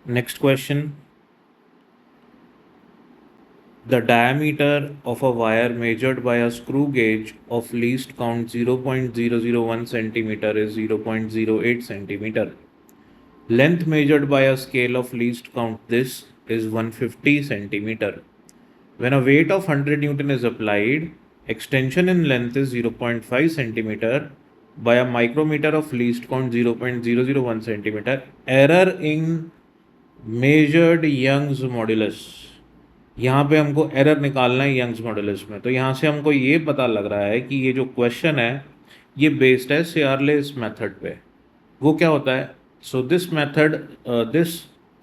Next question. The diameter of a wire measured by a screw gauge of least count 0.001 centimeter is 0.08 centimeter. Length measured by a scale of least count this is 150 centimeter. When a weight of 100 Newton is applied, extension in length is 0.5 centimeter by a micrometer of least count 0.001 centimeter. Error in measured Young's modulus. यहाँ पे हमको error निकालना है Young's modulus में। तो यहाँ से हमको ये पता लग रहा है कि ये जो क्वेश्चन है ये बेस्ड है शेयरलेस मेथड पे। वो क्या होता है? So this method, this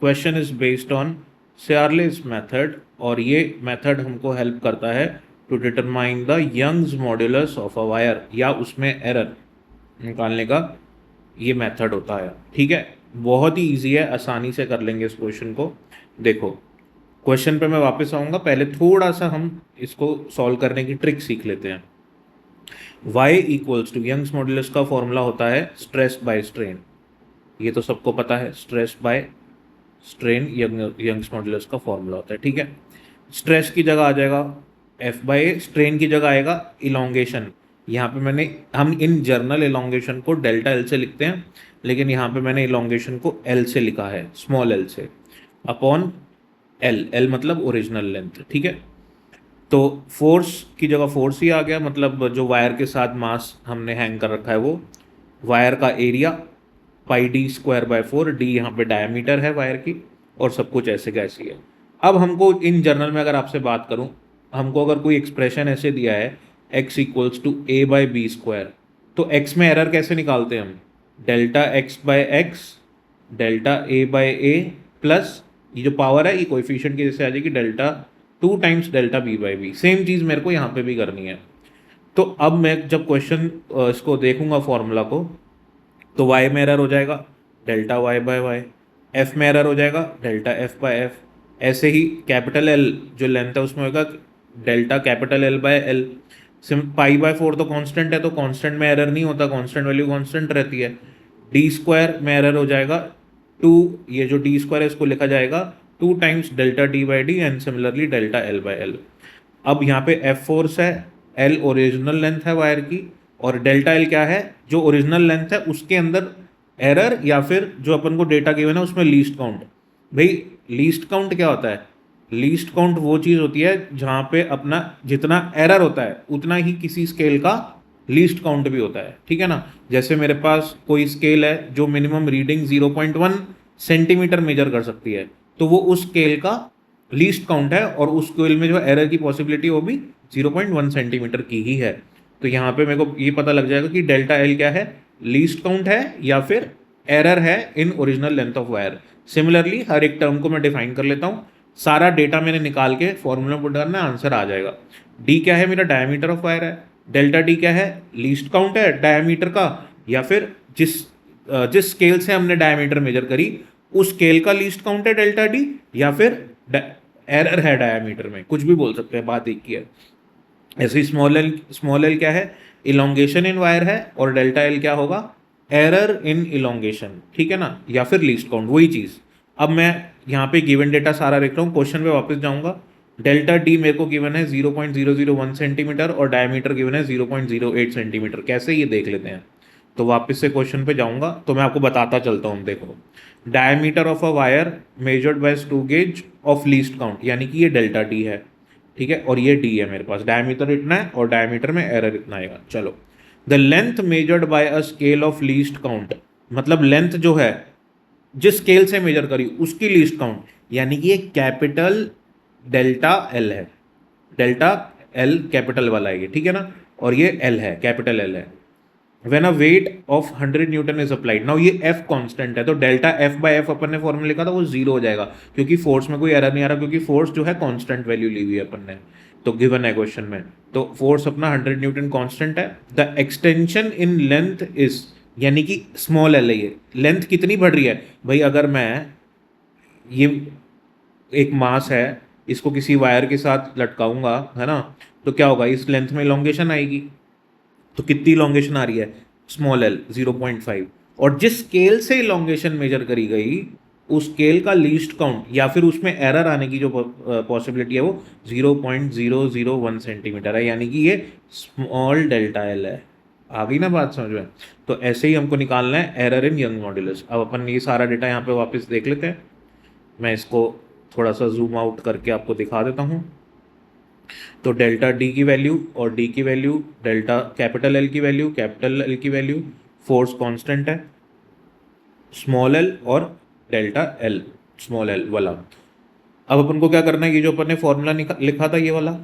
question is based on Searle's method, और ये मेथड हमको हेल्प करता है to determine the Young's modulus of a wire, या उसमें एरर निकालने का ये मेथड होता है। ठीक है, बहुत ही ईजी है, आसानी से कर लेंगे इस क्वेश्चन को। देखो, क्वेश्चन पे मैं वापस आऊँगा, पहले थोड़ा सा हम इसको सॉल्व करने की ट्रिक सीख लेते हैं। y equals to Young's modulus का फॉर्मूला होता है स्ट्रेस बाय स्ट्रेन। ये तो सबको पता है, stress by strain Young's modulus का फॉर्मूला होता है। ठीक है, स्ट्रेस की जगह आ जाएगा F बाय ए, स्ट्रेन की जगह आएगा इलोंगेशन। यहाँ पे हम इन जर्नल इलोंगेशन को डेल्टा एल से लिखते हैं, लेकिन यहाँ पे मैंने इलोंगेशन को एल से लिखा है, स्मॉल एल से, अपॉन एल मतलब ओरिजिनल लेंथ। ठीक है, तो फोर्स की जगह फोर्स ही आ गया, मतलब जो वायर के साथ मास हमने हैंग कर रखा है वो वायर का area pi D square by 4, D यहाँ पे डायमीटर है वायर की, और सब कुछ ऐसे का ऐसी है। अब हमको इन जनरल में अगर आपसे बात करूँ, हमको अगर कोई एक्सप्रेशन ऐसे दिया है x equals to A by B square, तो x में एरर कैसे निकालते हैं हम? Delta x by X delta a by A plus ये जो पावर है ये कोएफिशिएंट की जैसे आ जाएगी delta 2 times delta b by b. Same चीज़ मेरे को यहाँ पे भी करनी है। तो अब मैं जब क्वेश्चन इसको देखूंगा फॉर्मूला को, तो y में एरर हो जाएगा delta y by Y, f में एरर हो जाएगा डेल्टा f बाय एफ, ऐसे ही कैपिटल L जो लेंथ है उसमें होगा delta capital L by L. Pi by 4 तो कांस्टेंट है, तो कांस्टेंट में एरर नहीं होता, कांस्टेंट वैल्यू कांस्टेंट रहती है। डी स्क्वायर में एरर हो जाएगा 2, ये जो डी स्क्वायर है इसको लिखा जाएगा 2 times delta D by D and similarly delta l by L. अब यहाँ पे एफ फोर्स है, एल ओरिजिनल लेंथ है वायर की, और डेल्टा एल क्या है? जो ओरिजिनल लेंथ है उसके अंदर एरर, या फिर जो अपन को डेटा गिवन है उसमें लीस्ट काउंट। भाई लीस्ट काउंट क्या होता है? लीस्ट काउंट वो चीज़ होती है जहाँ पे अपना जितना एरर होता है उतना ही किसी स्केल का लीस्ट काउंट भी होता है। ठीक है ना, जैसे मेरे पास कोई स्केल है जो मिनिमम रीडिंग 0.1 सेंटीमीटर मेजर कर सकती है, तो वो उस स्केल का लीस्ट काउंट है, और उस स्केल में जो एरर की पॉसिबिलिटी वो भी 0.1 सेंटीमीटर की ही है। तो यहाँ पे मेरे को ये पता लग जाएगा कि डेल्टा एल क्या है, लीस्ट काउंट है या फिर एरर है in original length of wire. Similarly हर एक टर्म को मैं डिफाइन कर लेता हूँ, सारा डेटा मैंने निकाल के फॉर्मूला पुट करना है, आंसर आ जाएगा। डी क्या है? मेरा डायमीटर ऑफ वायर है। डेल्टा डी क्या है? लीस्ट काउंट है डायमीटर का, या फिर जिस स्केल से हमने डायमीटर मेजर करी उस स्केल का लीस्ट काउंट है डेल्टा डी, या फिर एरर है डायमीटर में, कुछ भी बोल सकते हैं, बात एक ही है। ऐसे ही स्मॉल एल क्या है? इलोंगेशन इन वायर है, और डेल्टा एल क्या होगा? Error in elongation. ठीक है ना, या फिर लीस्ट काउंट, वही चीज़। अब मैं यहाँ पे गिवन डेटा सारा लिख रहा हूँ, क्वेश्चन पे वापस जाऊंगा। डेल्टा डी मेरे को गिवन है 0.001 सेंटीमीटर, और डायमीटर गिवन है 0.08 सेंटीमीटर। कैसे, ये देख लेते हैं। तो वापस से क्वेश्चन पे जाऊंगा तो मैं आपको बताता चलता हूँ। देखो, diameter of a wire measured by screw gauge of least count, यानी कि ये डेल्टा डी है। ठीक है, और ये डी है मेरे पास, डायमीटर इतना है और डायमीटर में एरर इतना आएगा। चलो, the length measured by a scale of least count, मतलब लेंथ जो है जिस स्केल से मेजर करी उसकी लीस्ट काउंट, यानी कि ये कैपिटल डेल्टा एल है। डेल्टा एल कैपिटल वाला है ये, ठीक है ना, और ये एल है, कैपिटल एल है। When a weight of 100 Newton is applied, now ये एफ कांस्टेंट है, तो डेल्टा एफ बाय एफ अपन ने फॉर्मूला लिखा था वो जीरो हो जाएगा, क्योंकि फोर्स में कोई एरर नहीं आ रहा, क्योंकि फोर्स जो है कांस्टेंट वैल्यू ली हुई है अपन ने, तो गिवन है क्वेश्चन में। तो फोर्स अपना 100 न्यूटन कांस्टेंट है। The extension in length is, यानी कि स्मॉल एल है, ये लेंथ कितनी बढ़ रही है भाई? अगर मैं ये एक मास है, इसको किसी वायर के साथ लटकाऊंगा, है ना, तो क्या होगा? इस लेंथ में इलोंगेशन आएगी। तो कितनी इलोंगेशन आ रही है? Small L 0.5। और जिस स्केल से इलोंगेशन मेजर करी गई उस स्केल का लीस्ट काउंट या फिर उसमें एरर आने की जो पॉसिबिलिटी है वो 0.001 सेंटीमीटर है, यानी कि ये स्मॉल डेल्टा एल है। आ गई ना बात समझ में? तो ऐसे ही हमको निकालना है एरर इन यंग मॉड्यूलस। अब अपन ये सारा डेटा यहाँ पे वापस देख लेते हैं। मैं इसको थोड़ा सा जूम आउट करके आपको दिखा देता हूँ। तो डेल्टा डी की वैल्यू और डी की वैल्यू, डेल्टा कैपिटल एल की वैल्यू, कैपिटल एल की वैल्यू, फोर्स कांस्टेंट है, स्मॉल एल और डेल्टा एल स्मॉल एल वाला। अब अपन को क्या करना है, ये जो अपन ने फॉर्मूला लिखा था ये वाला,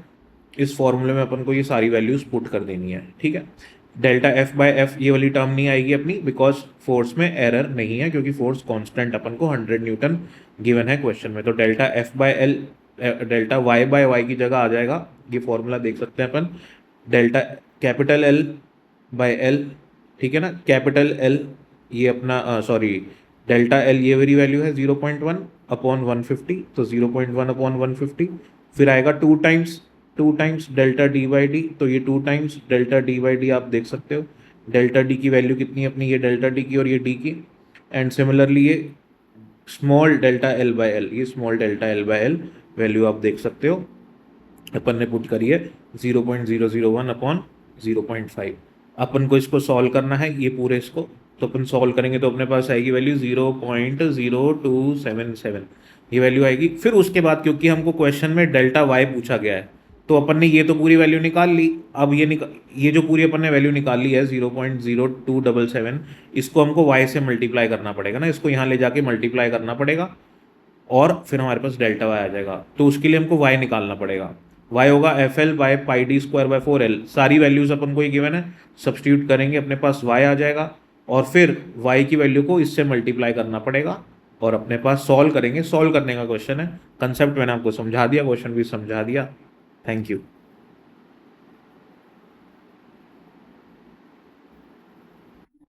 इस फॉर्मूले में अपन को ये सारी वैल्यूज पुट कर देनी है। ठीक है, डेल्टा एफ बाय एफ ये वाली टर्म नहीं आएगी अपनी, बिकॉज फोर्स में एरर नहीं है, क्योंकि फोर्स कांस्टेंट अपन को 100 न्यूटन गिवन है क्वेश्चन में। तो delta f by l, delta y by y की जगह आ जाएगा, ये फॉर्मूला देख सकते हैं अपन, delta capital l by l, ठीक है ना, कैपिटल एल ये अपना सॉरी डेल्टा एल ये वेरी वैल्यू है 0.1 अपॉन 150, तो 0.1 अपॉन 150, फिर आएगा two times delta D by D, तो ये 2 times delta D by D आप देख सकते हो। डेल्टा डी की वैल्यू कितनी है अपनी, ये डेल्टा डी की और ये डी की, एंड सिमिलरली ये small delta l by l, ये small delta l by l value आप देख सकते हो, अपन ने पुट करी है 0.001 अपॉन 0.5। अपन को इसको सॉल्व करना है ये पूरे इसको, तो अपन सॉल्व करेंगे तो अपने पास आएगी वैल्यू 0.0277, ये वैल्यू आएगी। फिर उसके बाद क्योंकि हमको क्वेश्चन में डेल्टा वाई पूछा गया है, तो अपन ने ये तो पूरी वैल्यू निकाल ली। अब ये जो पूरी अपन ने वैल्यू निकाल ली है 0.0277, इसको हमको वाई से मल्टीप्लाई करना पड़ेगा ना, इसको यहाँ ले जाके मल्टीप्लाई करना पड़ेगा और फिर हमारे पास डेल्टा वाई आ जाएगा। तो उसके लिए हमको वाई निकालना पड़ेगा। वाई होगा F L by pi D square by 4L, सारी वैल्यूज अपन को ये गिवन है, सब्सटीट्यूट करेंगे अपने पास वाई आ जाएगा, और फिर वाई की वैल्यू को इससे मल्टीप्लाई करना पड़ेगा और अपने पास सॉल्व करेंगे। सॉल्व करने का क्वेश्चन है, कंसेप्ट मैंने आपको समझा दिया, क्वेश्चन भी समझा दिया। Thank you.